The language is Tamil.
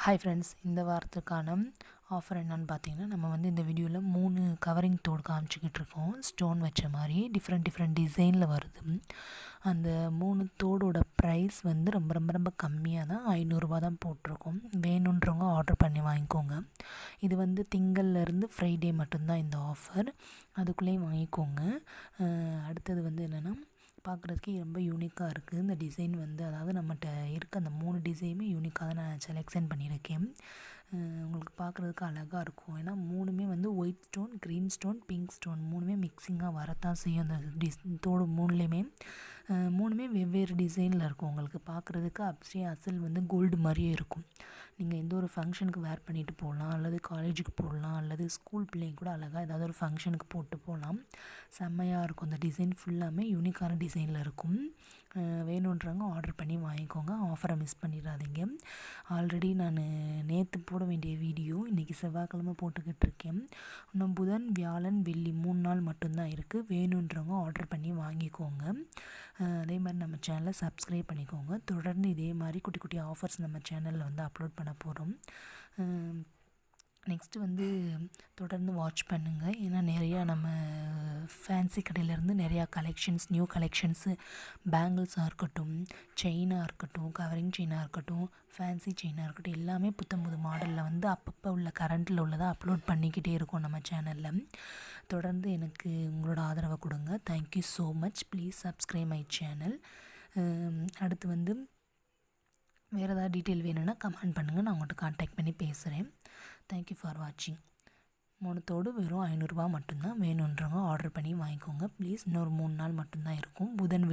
ஹாய் ஃப்ரெண்ட்ஸ், இந்த வாரத்துக்கான ஆஃபர் என்னன்னு பார்த்தீங்கன்னா, நம்ம வந்து இந்த வீடியோவில் 3 கவரிங் தோடு காமிச்சிக்கிட்டு இருக்கோம். ஸ்டோன் வச்ச மாதிரி டிஃப்ரெண்ட் டிசைனில் வருது. அந்த 3 தோடோட ப்ரைஸ் வந்து ரொம்ப ரொம்ப ரொம்ப கம்மியாக தான், 500 தான் போட்டிருக்கோம். வேணுன்றவங்க ஆர்டர் பண்ணி வாங்கிக்கோங்க. இது வந்து திங்கள்லேருந்து ஃப்ரைடே மட்டும்தான் இந்த ஆஃபர், அதுக்குள்ளேயும் வாங்கிக்கோங்க. அடுத்தது வந்து என்னென்னா, பார்க்குறதுக்கே ரொம்ப யூனிக்காக இருக்குது இந்த டிசைன் வந்து. அதாவது நம்மகிட்ட இருக்க அந்த 3 டிசைனுமே யூனிக்காக தான் நான் செலெக்ஷன் பண்ணியிருக்கேன். உங்களுக்கு பார்க்குறதுக்கு அழகாக இருக்கும். ஏன்னா 3மே வந்து white stone, green stone, pink stone 3மே மிக்சிங்காக வரத்தான் செய்யும். அந்த தோடு 3லேயுமே 3மே வெவ்வேறு டிசைனில் இருக்கும். உங்களுக்கு பார்க்குறதுக்கு அப்படியே அசல் வந்து கோல்டு மாதிரியே இருக்கும். நீங்கள் எந்த ஒரு ஃபங்க்ஷனுக்கு வேர் பண்ணிட்டு போகலாம், அல்லது காலேஜுக்கு போடலாம், அல்லது ஸ்கூல் பிள்ளைங்க கூட அழகாக ஏதாவது ஒரு ஃபங்க்ஷனுக்கு போட்டு போகலாம். செம்மையாக இருக்கும். அந்த டிசைன் ஃபுல்லாமே யூனிக்கான டிசைனில் இருக்கும். வேணுன்றவங்க ஆர்டர் பண்ணி வாங்கிக்கோங்க. ஆஃபரை மிஸ் பண்ணிடாதீங்க. ஆல்ரெடி நான் நேற்று போட வேண்டிய வீடியோ இன்றைக்கி செவ்வாய்க்கிழமை போட்டுக்கிட்டு இருக்கேன். இன்னும் புதன், வியாழன், வெள்ளி 3 நாள் மட்டும்தான் இருக்குது. வேணுன்றவங்க ஆர்டர் பண்ணி வாங்கிக்கோங்க. அதே மாதிரி நம்ம சேனலை சப்ஸ்கிரைப் பண்ணிக்கோங்க. தொடர்ந்து இதே மாதிரி குட்டி குட்டி ஆஃபர்ஸ் நம்ம சேனலில் வந்து அப்லோட் பண்ண போகிறோம். நெக்ஸ்ட்டு வந்து தொடர்ந்து வாட்ச் பண்ணுங்கள். ஏன்னா நிறையா நம்ம ஃபேன்சி கடையிலேருந்து நிறையா கலெக்ஷன்ஸ், நியூ கலெக்ஷன்ஸு, பேங்கிள்ஸாக இருக்கட்டும், செயினாக இருக்கட்டும், கவரிங் செயினாக இருக்கட்டும், ஃபேன்சி செயினாக இருக்கட்டும், எல்லாமே புது மாடலில் வந்து அப்பப்போ உள்ள கரண்ட்டில் உள்ளதை அப்லோட் பண்ணிக்கிட்டே இருக்கோம் நம்ம சேனலில். தொடர்ந்து எனக்கு உங்களோட ஆதரவை கொடுங்க. Thank you so much. Please subscribe my channel. அடுத்து வந்து வேறு ஏதாவது டீட்டெயில் வேணும்னா கமெண்ட் பண்ணுங்கள், நான் உங்கள்கிட்ட கான்டாக்ட் பண்ணி பேசுகிறேன். தேங்க்யூ ஃபார் வாட்சிங். 3 தோடு வெறும் 500 மட்டும்தான். வேணுன்றவங்க ஆர்டர் பண்ணி வாங்கிக்கோங்க ப்ளீஸ். இன்னொரு 3 நாள் மட்டும்தான் இருக்கும். புதன்